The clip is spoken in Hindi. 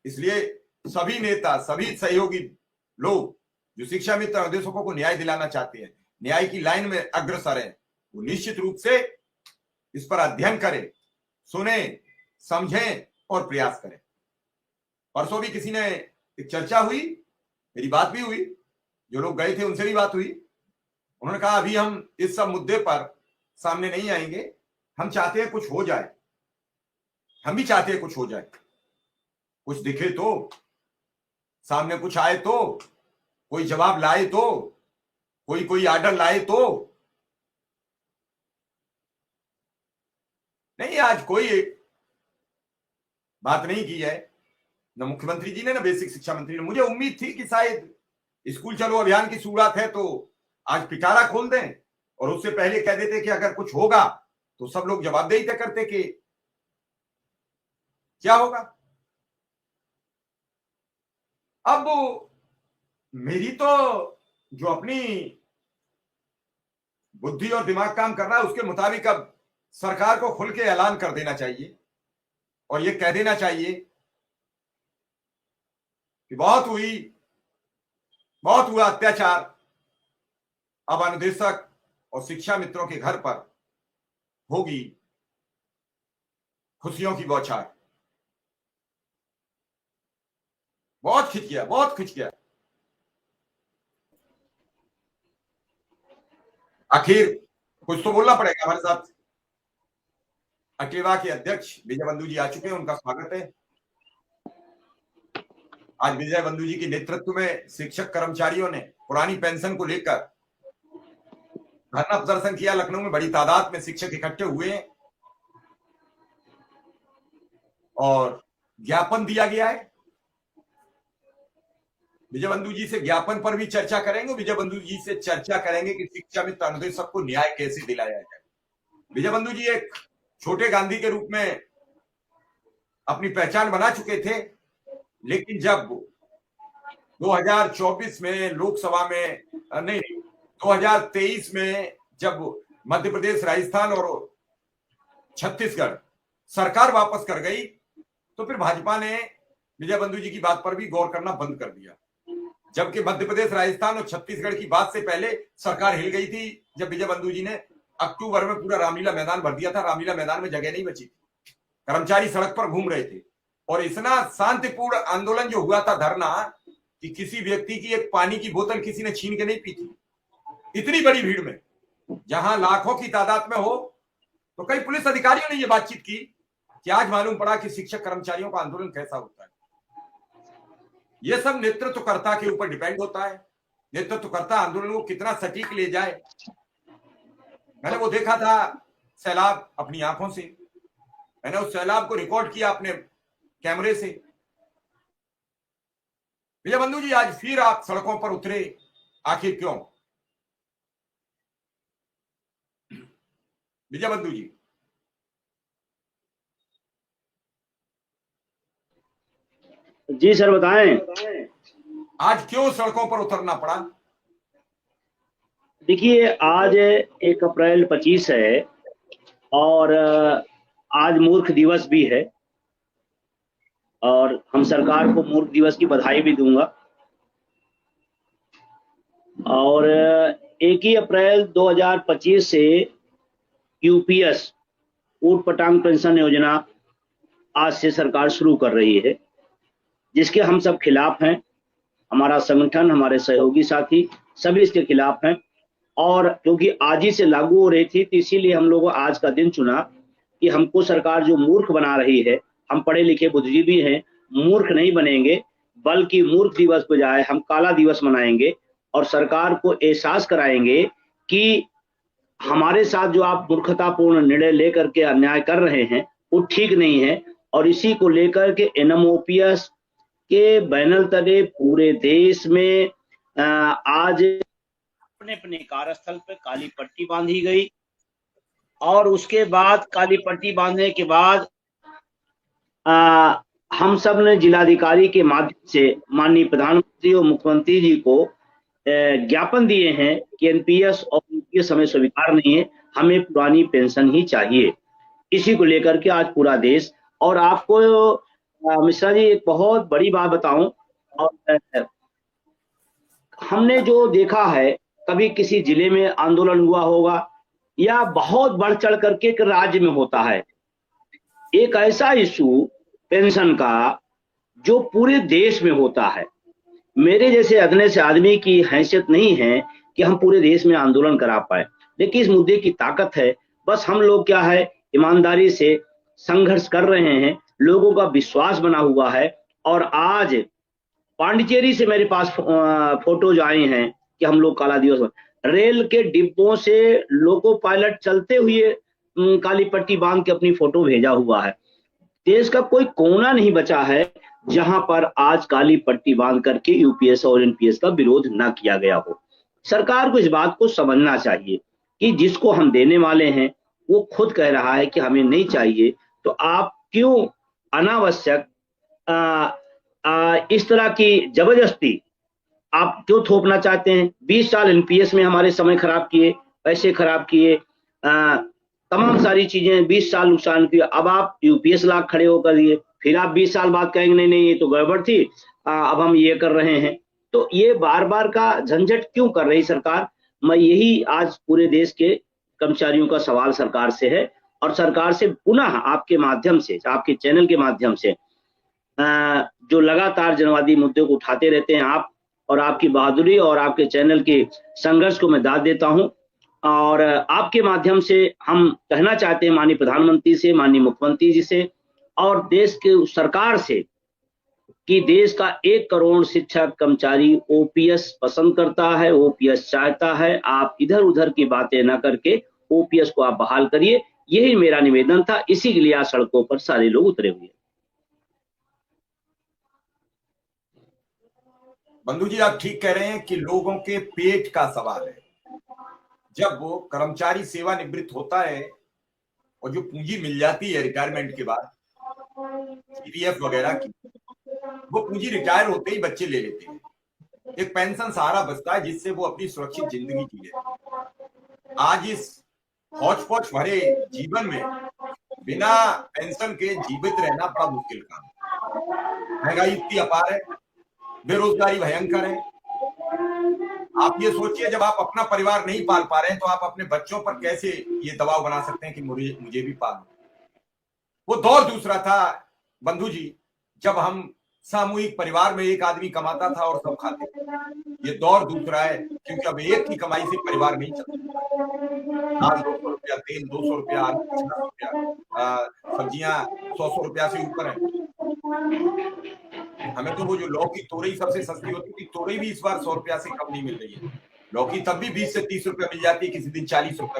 इसलिए सभी नेता, सभी सहयोगी लोग जो शिक्षा मित्र अनुदेशकों को न्याय दिलाना चाहते हैं, न्याय की लाइन में अग्रसर है, वो निश्चित रूप से इस पर अध्ययन करें, सुने, समझें और प्रयास करें। परसों भी किसी ने एक चर्चा हुई, मेरी बात भी हुई, जो लोग गए थे उनसे भी बात हुई। उन्होंने कहा अभी हम इस सब मुद्दे पर सामने नहीं आएंगे, हम चाहते हैं कुछ हो जाए, हम भी चाहते हैं कुछ हो जाए, कुछ दिखे तो, सामने कुछ आए तो, कोई जवाब लाए तो, कोई आर्डर लाए तो। नहीं, आज कोई बात नहीं की है, न मुख्यमंत्री जी ने, न बेसिक शिक्षा मंत्री ने। मुझे उम्मीद थी कि शायद स्कूल चलो अभियान की शुरुआत है तो आज पिटारा खोल दें और उससे पहले कह देते कि अगर कुछ होगा तो सब लोग जवाबदेही तय करते कि क्या होगा। अब मेरी तो जो अपनी बुद्धि और दिमाग काम कर रहा है उसके मुताबिक अब सरकार को खुल के ऐलान कर देना चाहिए और ये कह देना चाहिए कि बहुत हुआ अत्याचार, अब अनुदेशक और शिक्षा मित्रों के घर पर होगी खुशियों की बौछार। बहुत खिंच गया। आखिर कुछ तो बोलना पड़ेगा। हमारे साथ अकेवा के अध्यक्ष विजय बंधु जी आ चुके हैं, उनका स्वागत है। आज विजय बंधु जी के नेतृत्व में शिक्षक कर्मचारियों ने पुरानी पेंशन को लेकर धरना प्रदर्शन किया। लखनऊ में बड़ी तादाद में शिक्षक इकट्ठे हुए हैं और ज्ञापन दिया गया है। विजय बंधु जी से ज्ञापन पर भी चर्चा करेंगे। विजय बंधु जी से चर्चा करेंगे कि शिक्षा मित्र अनुदेशक को न्याय कैसे दिलाया जाए। विजय बंधु जी एक छोटे गांधी के रूप में अपनी पहचान बना चुके थे, लेकिन जब 2024 में लोकसभा में नहीं 2023 में जब मध्य प्रदेश, राजस्थान और छत्तीसगढ़ सरकार वापस कर गई तो फिर भाजपा ने विजय बंधु जी की बात पर भी गौर करना बंद कर दिया। जबकि मध्य प्रदेश, राजस्थान और छत्तीसगढ़ की बात से पहले सरकार हिल गई थी जब विजय बंधु जी ने अक्टूबर में पूरा रामलीला मैदान भर दिया था। रामलीला मैदान में जगह नहीं बची, कर्मचारी सड़क पर घूम रहे थे और इतना शांतिपूर्ण आंदोलन जो हुआ था, धरना, कि किसी व्यक्ति की एक पानी की बोतल किसी ने छीन के नहीं पी थी। इतनी बड़ी भीड़ में, जहां लाखों की तादाद में हो, तो कई पुलिस अधिकारियों ने यह बातचीत की कि आज मालूम पड़ा कि शिक्षक कर्मचारियों का आंदोलन कैसा होता है। यह सब नेतृत्वकर्ता के ऊपर डिपेंड होता है। नेतृत्वकर्ता आंदोलन को कितना सटीक ले जाए। मैंने वो देखा था सैलाब अपनी आंखों से, मैंने उस सैलाब को रिकॉर्ड किया अपने कैमरे से। विजय बंधु जी, आज फिर आप सड़कों पर उतरे, आखिर क्यों? विजय बंधु जी। जी सर, बताएं। आज क्यों सड़कों पर उतरना पड़ा? देखिए, आज 1 अप्रैल 25 है और आज मूर्ख दिवस भी है और हम सरकार को मूर्ख दिवस की बधाई भी दूंगा। और 1 अप्रैल 2025 से यूपीएस ऊट पटांग पेंशन योजना आज से सरकार शुरू कर रही है, जिसके हम सब खिलाफ हैं। हमारा संगठन, हमारे सहयोगी साथी सभी इसके खिलाफ हैं और क्योंकि आज ही से लागू हो रही थी तो इसीलिए हम लोगों आज का दिन चुना कि हमको सरकार जो मूर्ख बना रही है, हम पढ़े लिखे बुद्धिजीवी हैं, मूर्ख नहीं बनेंगे, बल्कि मूर्ख दिवस बजाय हम काला दिवस मनाएंगे और सरकार को एहसास कराएंगे कि हमारे साथ जो आप मूर्खतापूर्ण निर्णय लेकर के अन्याय कर रहे हैं वो ठीक नहीं है। और इसी को लेकर के एनएमओपीएस के बैनर तले पूरे देश में आज अपने अपने कार्यस्थल पर काली पट्टी बांधी गई और उसके बाद काली पट्टी बांधने के बाद हम सब ने जिलाधिकारी के माध्यम से माननीय प्रधानमंत्री और मुख्यमंत्री जी को ज्ञापन दिए हैं कि एनपीएस और यूपीएस हमें स्वीकार नहीं है, हमें पुरानी पेंशन ही चाहिए। इसी को लेकर के आज पूरा देश, और आपको मिश्रा जी, एक बहुत बड़ी बात बताऊं, और हमने जो देखा है, कभी किसी जिले में आंदोलन हुआ होगा या बहुत बढ़ चढ़ करके एक राज्य में होता है, एक ऐसा इशू पेंशन का जो पूरे देश में होता है। मेरे जैसे अदने से आदमी की हैसियत नहीं है कि हम पूरे देश में आंदोलन करा पाए, लेकिन इस मुद्दे की ताकत है। बस हम लोग क्या है, ईमानदारी से संघर्ष कर रहे हैं, लोगों का विश्वास बना हुआ है। और आज पांडिचेरी से मेरे पास फोटोज आए हैं कि हम लोग काला दिवस, रेल के डिब्बों से लोको पायलट चलते हुए काली पट्टी बांध के अपनी फोटो भेजा हुआ है। देश का कोई कोना नहीं बचा है जहां पर आज काली पट्टी बांध करके यूपीएस और एनपीएस का विरोध ना किया गया हो। सरकार को इस बात को समझना चाहिए कि जिसको हम देने वाले हैं वो खुद कह रहा है कि हमें नहीं चाहिए, तो आप क्यों अनावश्यक इस तरह की जबरदस्ती आप क्यों थोपना चाहते हैं। 20 साल एनपीएस में हमारे समय खराब किए, पैसे खराब किए, तमाम सारी चीजें, 20 साल नुकसान किया। अब आप यूपीएस लाख खड़े होकर दिए, फिर आप 20 साल बाद कहेंगे नहीं नहीं ये तो गड़बड़ थी, अब हम ये कर रहे हैं। तो ये बार बार का झंझट क्यों कर रही सरकार। मैं यही आज पूरे देश के कर्मचारियों का सवाल सरकार से है, और सरकार से पुनः आपके माध्यम से, आपके चैनल के माध्यम से, जो लगातार जनवादी मुद्दे को उठाते रहते हैं आप, और आपकी बहादुरी और आपके चैनल के संघर्ष को मैं दाद देता हूं। और आपके माध्यम से हम कहना चाहते हैं माननीय प्रधानमंत्री से, माननीय मुख्यमंत्री जी से और देश के सरकार से कि देश का 1 करोड़ शिक्षक कर्मचारी ओपीएस पसंद करता है, ओपीएस चाहता है। आप इधर उधर की बातें ना करके ओपीएस को आप बहाल करिए, यही मेरा निवेदन था। इसी के लिए आज सड़कों पर सारे लोग उतरे हुए। बंधु जी, आप ठीक कह रहे हैं कि लोगों के पेट का सवाल है। जब वो कर्मचारी सेवानिवृत्त होता है और जो पूंजी मिल जाती है रिटायरमेंट के बाद, सीपीएफ वगैरह की, वो पूंजी रिटायर होते ही बच्चे ले लेते हैं। एक पेंशन सहारा बचता है जिससे वो अपनी सुरक्षित जिंदगी जी ले। आज इस हौच पौच भरे जीवन में बिना पेंशन के जीवित रहना बड़ा मुश्किल काम है। महंगाई इतनी अपार है, बेरोजगारी भयंकर है। आप ये सोचिए, जब आप अपना परिवार नहीं पाल पा रहे हैं तो आप अपने बच्चों पर कैसे ये दबाव बना सकते हैं कि मुझे भी पालो। वो दौर दूसरा था बंधु जी, जब हम सामूहिक परिवार में एक आदमी कमाता था और सब खाते थे। ये दौर दूसरा है, क्योंकि अब एक की कमाई से परिवार नहीं चलता। दाल 200 रुपया, तेल 200 रुपया, आलू 50 रुपया, सब्जियां 100 रुपया से ऊपर है। हमें तो वो जो लौकी तोरई सबसे सस्ती होती थी, तोरई भी इस बार 100 रुपया से कम नहीं मिल रही है। लौकी तब भी 20 से 30 रुपया मिल जाती है, किसी दिन 40 रुपया